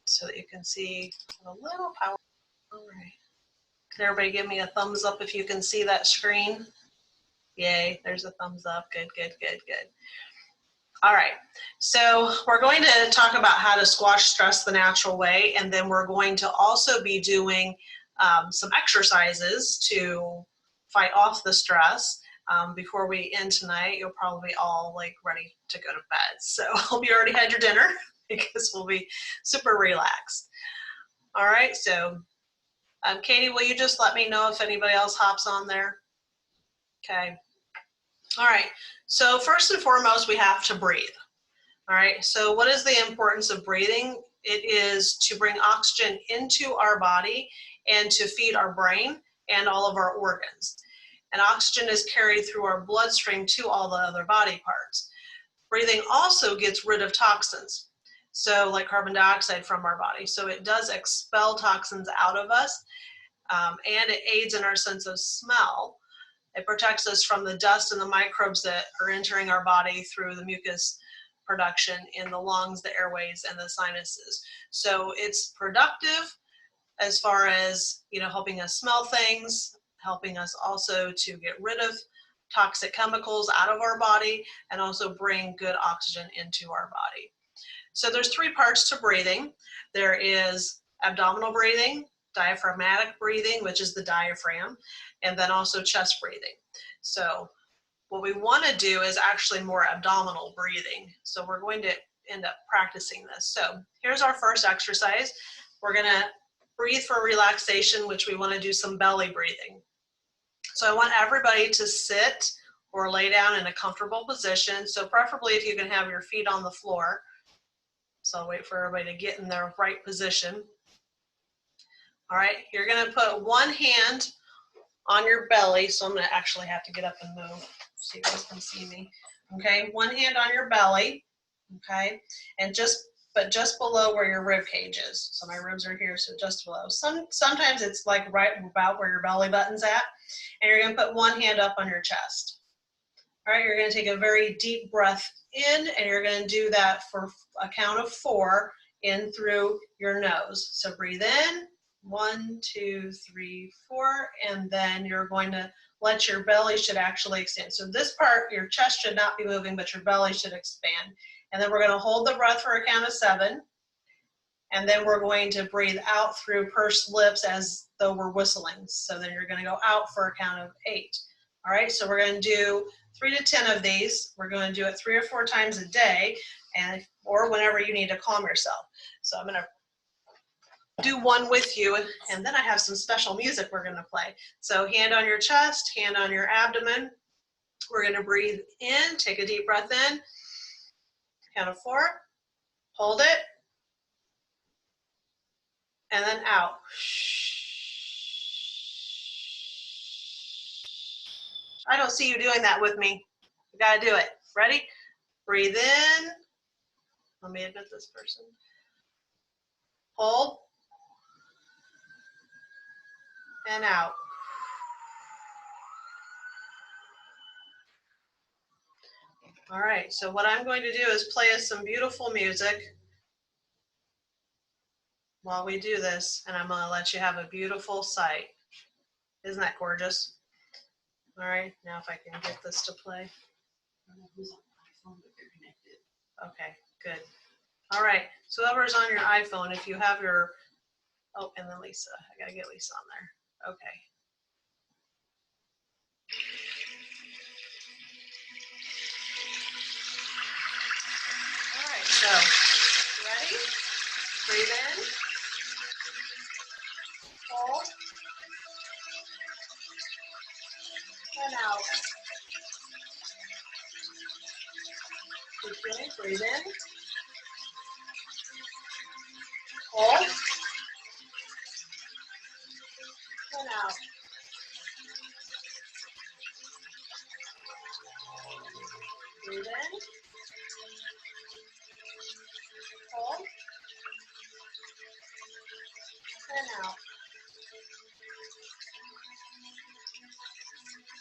so that you can see a little power. All right. Can everybody give me a thumbs up if you can see that screen? Yay, there's a thumbs up. Good, good, good, good. All right, so we're going to talk about how to squash stress the natural way, and then we're going to also be doing some exercises to fight off the stress. Before we end tonight, you'll probably all like ready to go to bed. So I hope you already had your dinner because we'll be super relaxed. All right, so Katie, will you just let me know if anybody else hops on there? Okay. All right, so first and foremost, we have to breathe. All right, so what is the importance of breathing? It is to bring oxygen into our body and to feed our brain and all of our organs. And oxygen is carried through our bloodstream to all the other body parts. Breathing also gets rid of toxins, so like carbon dioxide from our body. So it does expel toxins out of us, and it aids in our sense of smell. It protects us from the dust and the microbes that are entering our body through the mucus production in the lungs, the airways, and the sinuses. So it's productive as far as, you know, helping us smell things, helping us also to get rid of toxic chemicals out of our body, and also bring good oxygen into our body. So there's three parts to breathing. There is abdominal breathing, diaphragmatic breathing, which is the diaphragm, and then also chest breathing. So what we want to do is actually more abdominal breathing. So we're going to end up practicing this. So here's our first exercise. We're going to breathe for relaxation, which we want to do some belly breathing. So I want everybody to sit or lay down in a comfortable position. So preferably if you can have your feet on the floor. So I'll wait for everybody to get in their right position. All right, you're going to put one hand on your belly. So I'm going to actually have to get up and move so you guys can see me. Okay, one hand on your belly. Okay, and just below where your rib cage is. So my ribs are here, so just below. Sometimes it's like right about where your belly button's at. And you're going to put one hand up on your chest. All right, you're going to take a very deep breath in, and you're going to do that for a count of 4 in through your nose. So breathe in, 1, 2, 3, 4, and then you're going to let your belly should actually expand. So this part, your chest should not be moving, but your belly should expand. And then we're going to hold the breath for a count of 7. And then we're going to breathe out through pursed lips as though we're whistling. So then you're going to go out for a count of 8. All right, so we're going to do 3 to 10 of these. We're going to do it 3 or 4 times a day, or whenever you need to calm yourself. So I'm going to do one with you, and then I have some special music we're going to play. So hand on your chest, hand on your abdomen. We're going to breathe in, take a deep breath in, count of 4, hold it, and then out. I don't see you doing that with me. You got to do it. Ready? Breathe in. Let me admit this person. Hold. And out. All right, so what I'm going to do is play us some beautiful music while we do this, and I'm going to let you have a beautiful sight. Isn't that gorgeous? All right, now if I can get this to play. Okay, good. All right, so whoever's on your iPhone, if you have your, oh, and then Lisa, I gotta get Lisa on there. Okay. All right, so ready? Breathe in, hold, and out. Keep going, breathe in, hold, and out. Breathe in, hold, and out.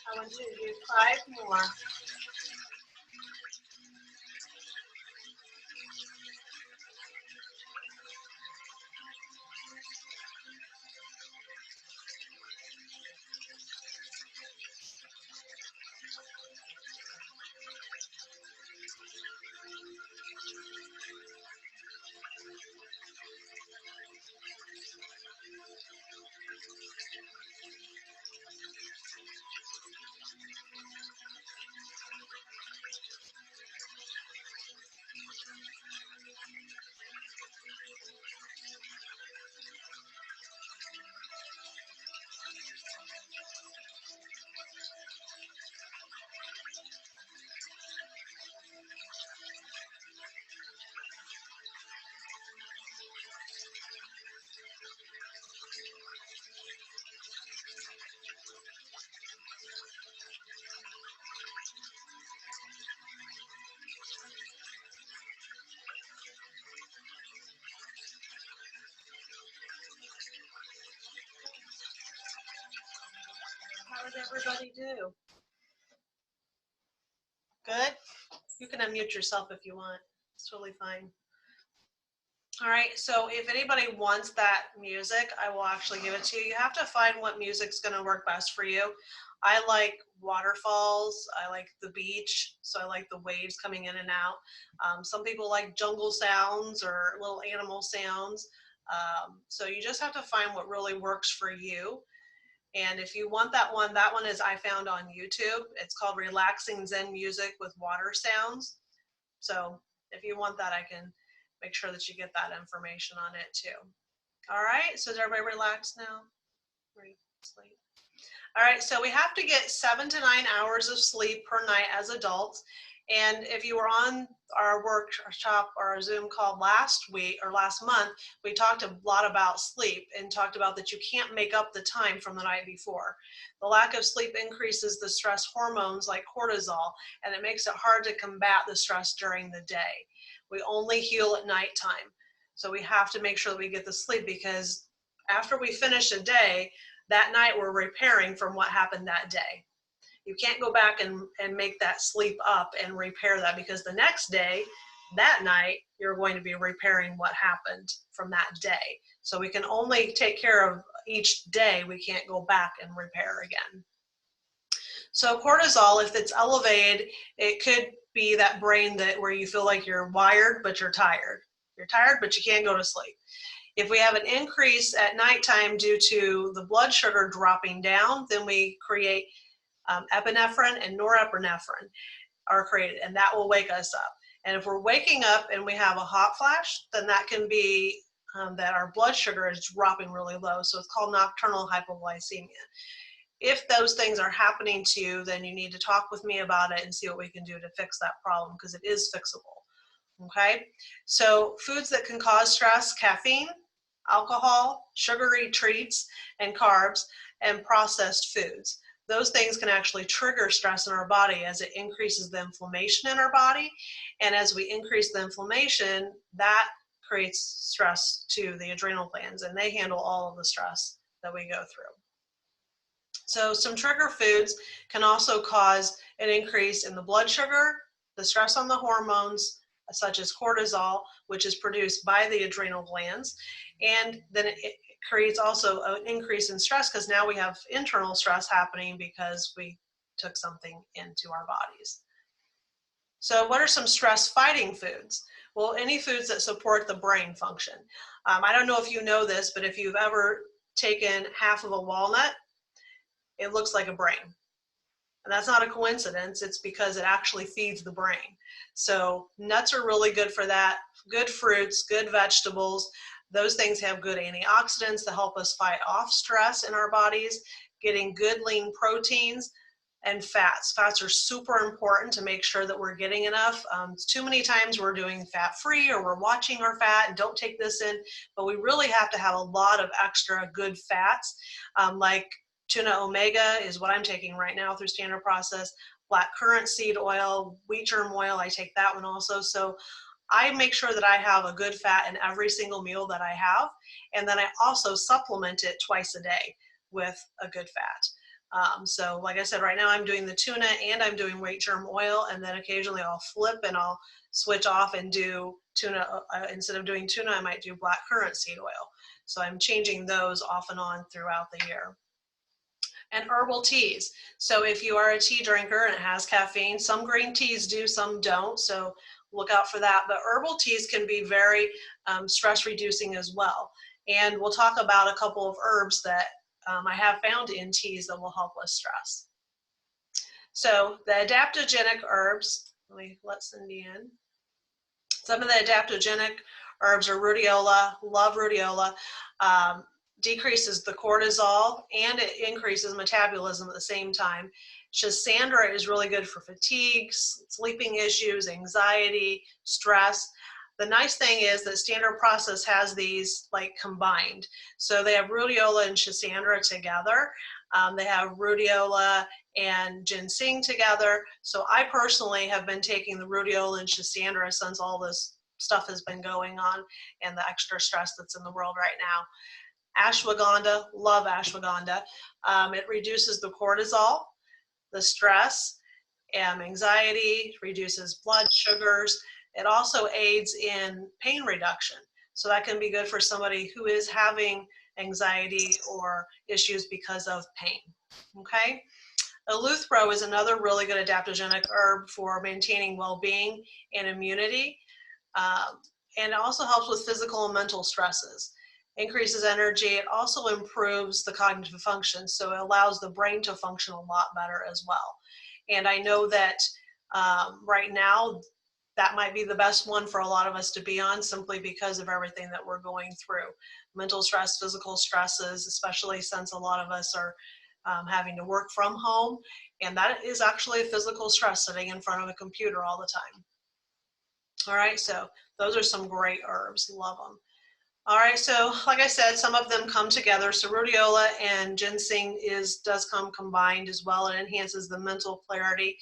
I want you to do 5 more. How did everybody do? Good? You can unmute yourself if you want. It's totally fine. All right, so if anybody wants that music, I will actually give it to you. You have to find what music's going to work best for you. I like waterfalls. I like the beach, so I like the waves coming in and out. Some people like jungle sounds or little animal sounds. So you just have to find what really works for you. And if you want that one is I found on YouTube. It's called Relaxing Zen Music with Water Sounds. So if you want that, I can make sure that you get that information on it too. All right, so is everybody relaxed now? Ready to sleep? All right, so we have to get 7 to 9 hours of sleep per night as adults. And if you were on our workshop or our Zoom call last week or last month, we talked a lot about sleep and talked about that you can't make up the time from the night before. The lack of sleep increases the stress hormones like cortisol, and it makes it hard to combat the stress during the day. We only heal at nighttime. So we have to make sure that we get the sleep, because after we finish a day, that night we're repairing from what happened that day. You can't go back and make that sleep up and repair that, because the next day, that night, you're going to be repairing what happened from that day. So we can only take care of each day. We can't go back and repair again. So cortisol, if it's elevated, it could be that brain where you feel like you're wired, but you're tired. You're tired, but you can't go to sleep. If we have an increase at nighttime due to the blood sugar dropping down, then we create epinephrine and norepinephrine are created, and that will wake us up. And if we're waking up and we have a hot flash, then that can be that our blood sugar is dropping really low. So it's called nocturnal hypoglycemia. If those things are happening to you, then you need to talk with me about it and see what we can do to fix that problem, because it is fixable. Okay, so foods that can cause stress: caffeine, alcohol, sugary treats, and carbs, and processed foods. Those things can actually trigger stress in our body as it increases the inflammation in our body. And as we increase the inflammation, that creates stress to the adrenal glands, and they handle all of the stress that we go through. So some trigger foods can also cause an increase in the blood sugar, the stress on the hormones, such as cortisol, which is produced by the adrenal glands. And then it creates also an increase in stress, because now we have internal stress happening because we took something into our bodies. So what are some stress fighting foods? Well, any foods that support the brain function. I don't know if you know this, but if you've ever taken half of a walnut, it looks like a brain. And that's not a coincidence. It's because it actually feeds the brain. So nuts are really good for that. Good fruits, good vegetables. Those things have good antioxidants to help us fight off stress in our bodies. Getting good lean proteins and fats. Fats are super important to make sure that we're getting enough. Too many times we're doing fat-free, or we're watching our fat and don't take this in, but we really have to have a lot of extra good fats, like tuna omega is what I'm taking right now through standard process, black currant seed oil, wheat germ oil, I take that one also. So I make sure that I have a good fat in every single meal that I have, and then I also supplement it twice a day with a good fat. So like I said, right now I'm doing the tuna and I'm doing wheat germ oil, and then occasionally I'll flip and I'll switch off and do tuna. Instead of doing tuna, I might do black currant seed oil. So I'm changing those off and on throughout the year. And herbal teas. So if you are a tea drinker and it has caffeine, some green teas do, some don't. So look out for that. But herbal teas can be very stress reducing as well. And we'll talk about a couple of herbs that I have found in teas that will help with stress. So the adaptogenic herbs, let me let Cindy in. Some of the adaptogenic herbs are rhodiola, love rhodiola. Decreases the cortisol and it increases metabolism at the same time. Schisandra is really good for fatigue, sleeping issues, anxiety, stress. The nice thing is that standard process has these like combined. So they have rhodiola and schisandra together. They have rhodiola and ginseng together. So I personally have been taking the rhodiola and schisandra since all this stuff has been going on and the extra stress that's in the world right now. Ashwagandha, love ashwagandha. It reduces the cortisol, the stress, anxiety, reduces blood sugars. It also aids in pain reduction. So that can be good for somebody who is having anxiety or issues because of pain. Okay? Eleuthero is another really good adaptogenic herb for maintaining well-being and immunity. And it also helps with physical and mental stresses. Increases energy. It also improves the cognitive function, so it allows the brain to function a lot better as well. And I know that right now that might be the best one for a lot of us to be on, simply because of everything that we're going through. Mental stress, physical stresses, especially since a lot of us are having to work from home. And that is actually a physical stress, sitting in front of a computer all the time. All right, so those are some great herbs, love them. All right, so like I said, some of them come together. So rhodiola and ginseng does come combined as well. It enhances the mental clarity,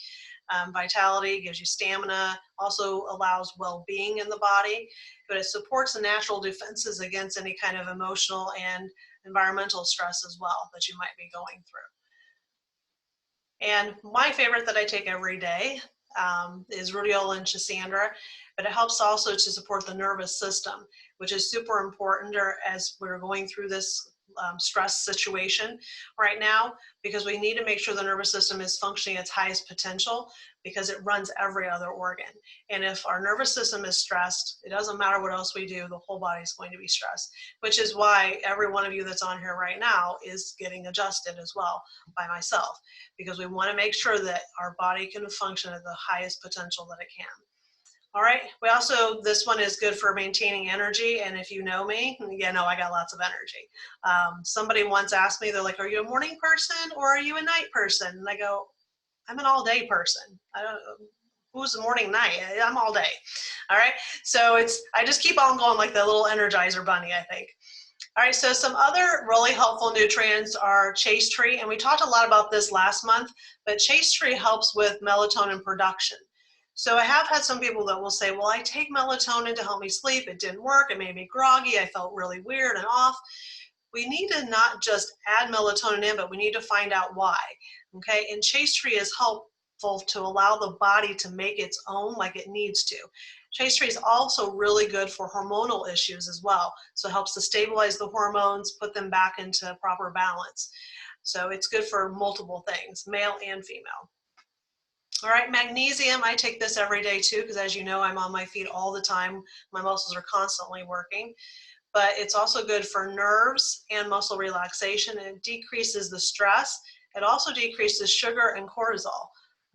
vitality, gives you stamina, also allows well-being in the body, but it supports the natural defenses against any kind of emotional and environmental stress as well that you might be going through. And my favorite that I take every day is rhodiola and schisandra, but it helps also to support the nervous system, which is super important as we're going through this stress situation right now, because we need to make sure the nervous system is functioning at its highest potential, because it runs every other organ. And if our nervous system is stressed, it doesn't matter what else we do, the whole body is going to be stressed, which is why every one of you that's on here right now is getting adjusted as well by myself, because we want to make sure that our body can function at the highest potential that it can. All right, this one is good for maintaining energy, and if you know me, yeah, no, I got lots of energy. Somebody once asked me, they're like, are you a morning person or are you a night person? And I go, I'm an all-day person. I don't who's the morning, night? I'm all day. All right, so I just keep on going like the little Energizer bunny, I think. All right, so some other really helpful nutrients are chaste tree, and we talked a lot about this last month, but chaste tree helps with melatonin production. So I have had some people that will say, well, I take melatonin to help me sleep. It didn't work. It made me groggy. I felt really weird and off. We need to not just add melatonin in, but we need to find out why. Okay, and chaste tree is helpful to allow the body to make its own like it needs to. Chaste tree is also really good for hormonal issues as well. So it helps to stabilize the hormones, put them back into proper balance. So it's good for multiple things, male and female. All right, magnesium, I take this every day too, because as you know, I'm on my feet all the time. My muscles are constantly working. But it's also good for nerves and muscle relaxation. It decreases the stress. It also decreases sugar and cortisol.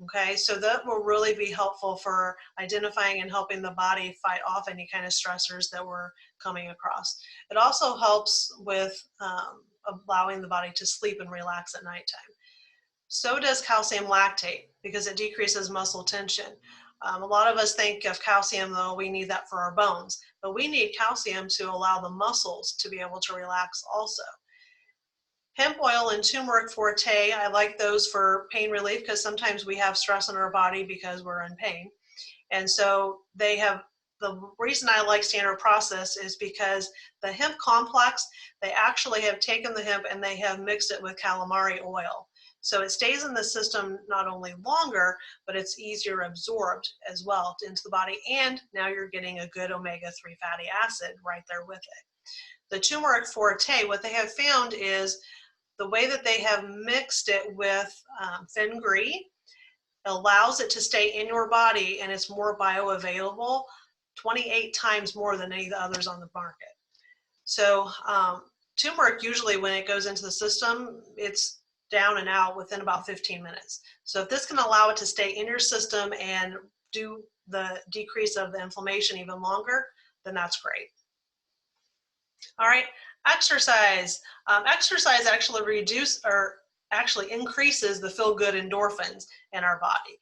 Okay, so that will really be helpful for identifying and helping the body fight off any kind of stressors that we're coming across. It also helps with allowing the body to sleep and relax at nighttime. So does calcium lactate, because it decreases muscle tension. A lot of us think of calcium, though, we need that for our bones, but we need calcium to allow the muscles to be able to relax also. Hemp oil and turmeric forte, I like those for pain relief, because sometimes we have stress in our body because we're in pain. And so the reason I like standard process is because the hemp complex, they actually have taken the hemp and they have mixed it with calamari oil. So it stays in the system not only longer, but it's easier absorbed as well into the body. And now you're getting a good omega-3 fatty acid right there with it. The turmeric forte, what they have found is the way that they have mixed it with fenugreek allows it to stay in your body, and it's more bioavailable, 28 times more than any of the others on the market. So turmeric, usually when it goes into the system, it's down and out within about 15 minutes. So if this can allow it to stay in your system and do the decrease of the inflammation even longer, then that's great. All right, exercise. Exercise actually increases the feel-good endorphins in our body.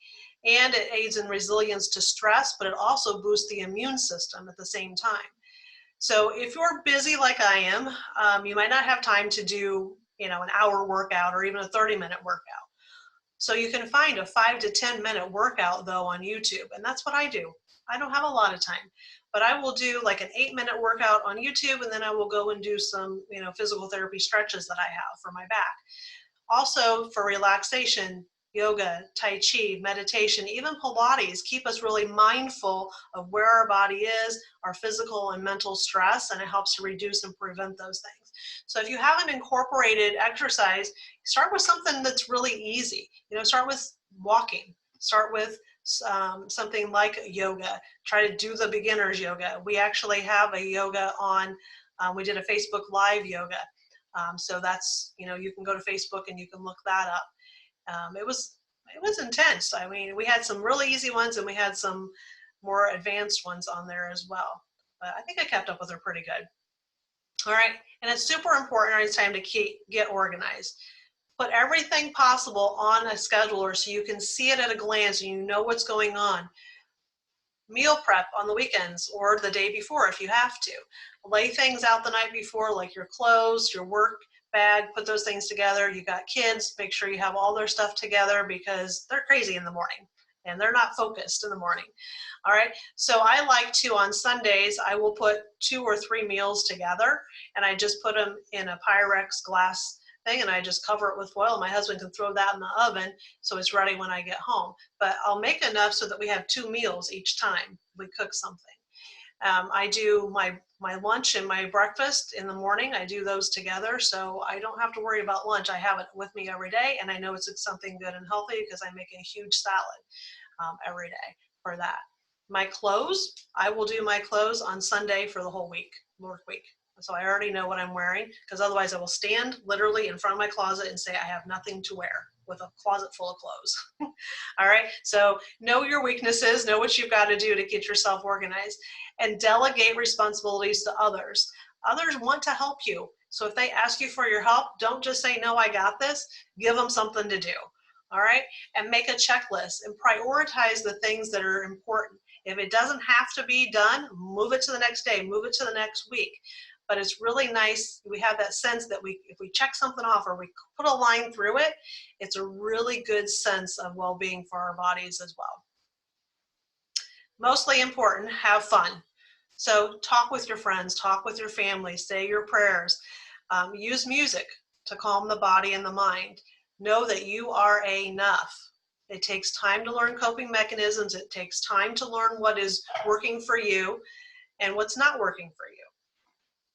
And it aids in resilience to stress, but it also boosts the immune system at the same time. So if you're busy like I am, you might not have time to do, an hour workout or even a 30-minute workout. So you can find a 5 to 10 minute workout though on YouTube, and that's what I do. I don't have a lot of time, but I will do like an 8-minute workout on YouTube, and then I will go and do some, physical therapy stretches that I have for my back. Also for relaxation, yoga, tai chi, meditation, even Pilates keep us really mindful of where our body is, our physical and mental stress, and it helps to reduce and prevent those things. So if you haven't incorporated exercise, start with something that's really easy. Start with walking. Start with something like yoga. Try to do the beginner's yoga. We actually have a yoga on, we did a Facebook Live yoga. So that's, you can go to Facebook and you can look that up. It was intense. I mean, we had some really easy ones and we had some more advanced ones on there as well. But I think I kept up with her pretty good. All right, and it's super important every time to get organized. Put everything possible on a scheduler so you can see it at a glance and you know what's going on. Meal prep on the weekends or the day before if you have to. Lay things out the night before, like your clothes, your work bag, put those things together. You got kids, make sure you have all their stuff together because they're crazy in the morning and they're not focused in the morning. All right, so I like to, on Sundays, I will put 2 or 3 meals together and I just put them in a Pyrex glass thing and I just cover it with foil. My husband can throw that in the oven so it's ready when I get home. But I'll make enough so that we have 2 meals each time we cook something. I do my lunch and my breakfast in the morning. I do those together, so I don't have to worry about lunch. I have it with me every day, and I know it's something good and healthy because I make a huge salad every day for that. My clothes, I will do my clothes on Sunday for the whole week, work week. So I already know what I'm wearing because otherwise I will stand literally in front of my closet and say I have nothing to wear with a closet full of clothes. All right, so know your weaknesses, know what you've got to do to get yourself organized, and delegate responsibilities to others. Others want to help you. So if they ask you for your help, don't just say, no, I got this. Give them something to do. All right, and make a checklist and prioritize the things that are important. If it doesn't have to be done, move it to the next day, move it to the next week. But it's really nice, we have that sense that if we check something off or we put a line through it, it's a really good sense of well-being for our bodies as well. Mostly important, have fun. So talk with your friends, talk with your family, say your prayers, use music to calm the body and the mind. Know that you are enough. It takes time to learn coping mechanisms. It takes time to learn what is working for you and what's not working for you.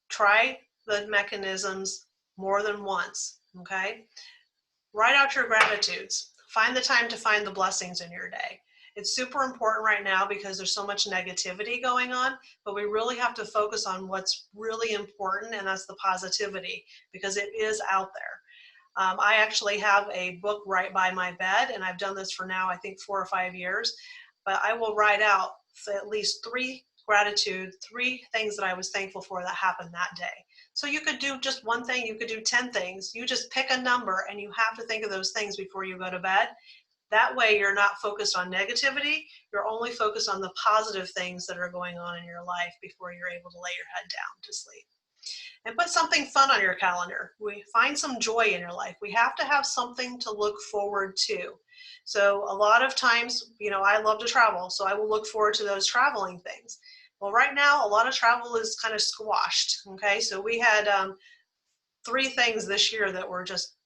Try the mechanisms more than once, okay? Write out your gratitudes. Find the time to find the blessings in your day. It's super important right now because there's so much negativity going on, but we really have to focus on what's really important, and that's the positivity because it is out there. I actually have a book right by my bed, and I've done this for now, I think 4 or 5 years, but I will write out at least 3 things that I was thankful for that happened that day. So you could do just one thing, you could do 10 things. You just pick a number and you have to think of those things before you go to bed. That way you're not focused on negativity, you're only focused on the positive things that are going on in your life before you're able to lay your head down to sleep. And put something fun on your calendar. Find some joy in your life. We have to have something to look forward to. So a lot of times, I love to travel, so I will look forward to those traveling things. Well, right now, a lot of travel is kind of squashed, okay? So we had 3 things this year that were just,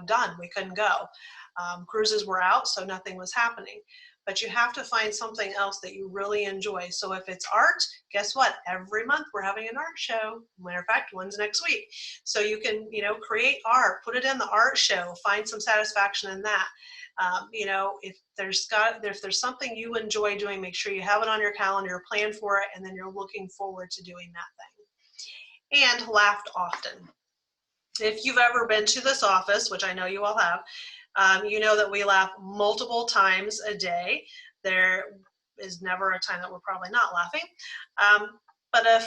done. We couldn't go. Cruises were out, so nothing was happening. But you have to find something else that you really enjoy. So if it's art, guess what? Every month we're having an art show. Matter of fact, one's next week. So you can, create art, put it in the art show, find some satisfaction in that. If there's something you enjoy doing, make sure you have it on your calendar, plan for it, and then you're looking forward to doing that thing. And laughed often. If you've ever been to this office, which I know you all have, you know that we laugh multiple times a day. There is never a time that we're probably not laughing. But a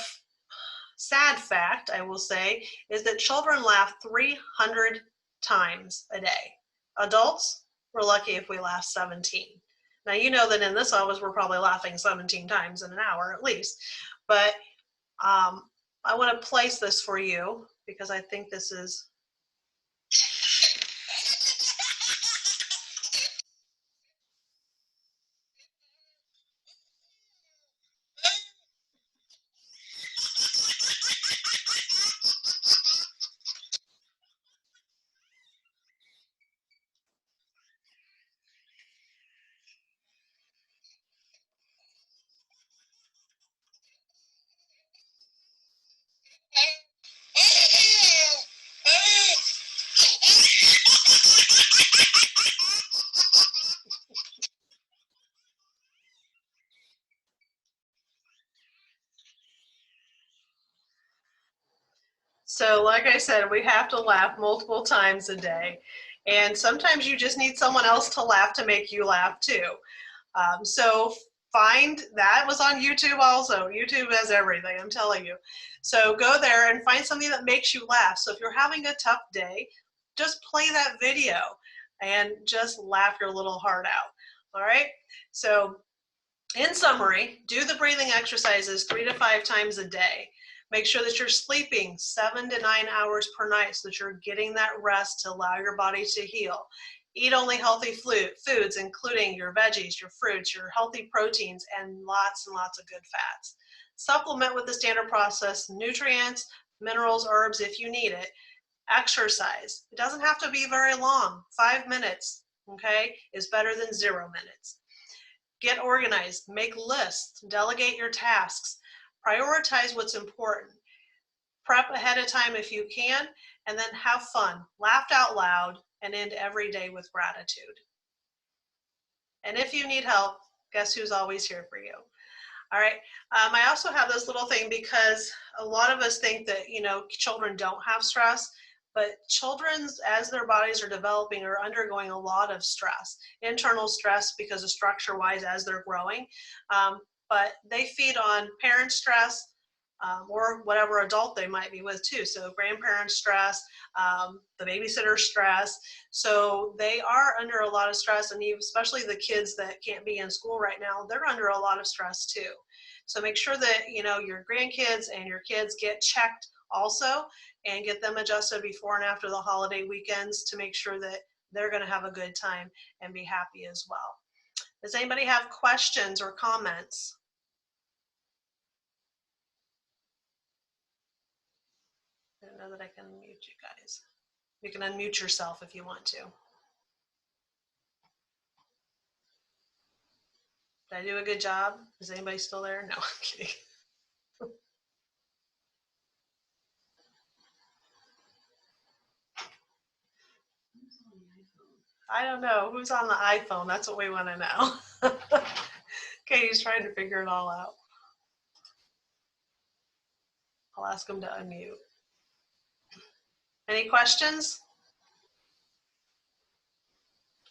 sad fact, I will say, is that children laugh 300 times a day. Adults, we're lucky if we laugh 17. Now, you know that in this office, we're probably laughing 17 times in an hour at least. But I want to place this for you because I think this is So like I said, we have to laugh multiple times a day. And sometimes you just need someone else to laugh to make you laugh too. So find, that was on YouTube also. YouTube has everything, I'm telling you. So go there and find something that makes you laugh. So if you're having a tough day, just play that video and just laugh your little heart out. All right. So in summary, do the breathing exercises 3 to 5 times a day. Make sure that you're sleeping 7 to 9 hours per night so that you're getting that rest to allow your body to heal. Eat only healthy foods, including your veggies, your fruits, your healthy proteins, and lots of good fats. Supplement with the standard process nutrients, minerals, herbs if you need it. Exercise. It doesn't have to be very long. 5 minutes, okay, is better than 0 minutes. Get organized, make lists, delegate your tasks, prioritize what's important. Prep ahead of time if you can, and then have fun. Laugh out loud and end every day with gratitude. And if you need help, guess who's always here for you? All right. I also have this little thing because a lot of us think that, children don't have stress, but children, as their bodies are developing, are undergoing a lot of stress, internal stress because of structure-wise as they're growing. But they feed on parent stress, or whatever adult they might be with too. So grandparent stress, the babysitter stress. So they are under a lot of stress, and especially the kids that can't be in school right now, they're under a lot of stress too. So make sure that your grandkids and your kids get checked also, and get them adjusted before and after the holiday weekends to make sure that they're going to have a good time and be happy as well. Does anybody have questions or comments? I don't know that I can mute you guys. You can unmute yourself if you want to. Did I do a good job? Is anybody still there? No, I'm kidding. I don't know. Who's on the iPhone? That's what we want to know. Katie's trying to figure it all out. I'll ask him to unmute. Any questions?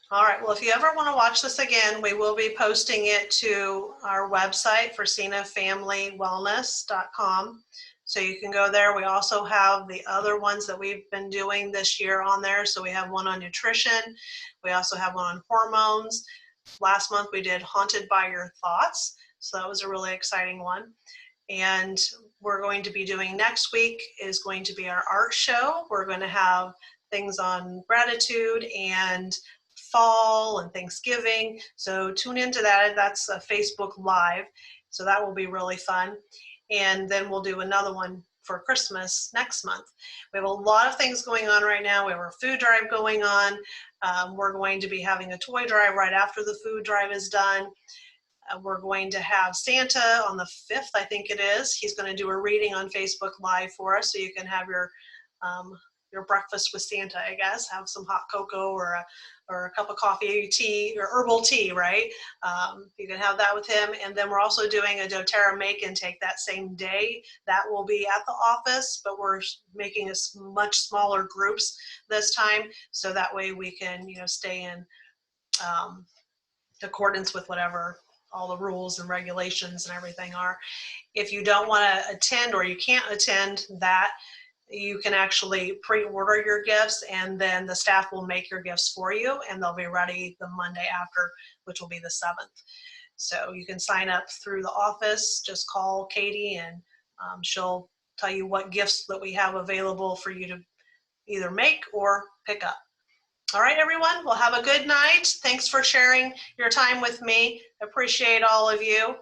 All right, well, if you ever want to watch this again, we will be posting it to our website, FrisinaFamilyWellness.com. So you can go there. We also have the other ones that we've been doing this year on there. So we have one on nutrition. We also have one on hormones. Last month we did Haunted by Your Thoughts. So that was a really exciting one. And we're going to be doing next week is going to be our art show. We're going to have things on gratitude and fall and Thanksgiving. So tune into that. That's a Facebook Live. So that will be really fun. And then we'll do another one for Christmas next month. We have a lot of things going on right now. We have our food drive going on. We're going to be having a toy drive right after the food drive is done. We're going to have Santa on the 5th, I think it is. He's going to do a reading on Facebook Live for us, so you can have your breakfast with Santa, I guess. Have some hot cocoa or a cup of coffee, tea, or herbal tea, right? You can have that with him. And then we're also doing a doTERRA make and take that same day. That will be at the office, but we're making much smaller groups this time, so that way we can, stay in accordance with whatever all the rules and regulations and everything are. If you don't want to attend or you can't attend that, you can actually pre-order your gifts, and then the staff will make your gifts for you, and they'll be ready the Monday after, which will be the 7th. So you can sign up through the office. Just call Katie, and she'll tell you what gifts that we have available for you to either make or pick up. All right, everyone. Well, have a good night. Thanks for sharing your time with me. Appreciate all of you.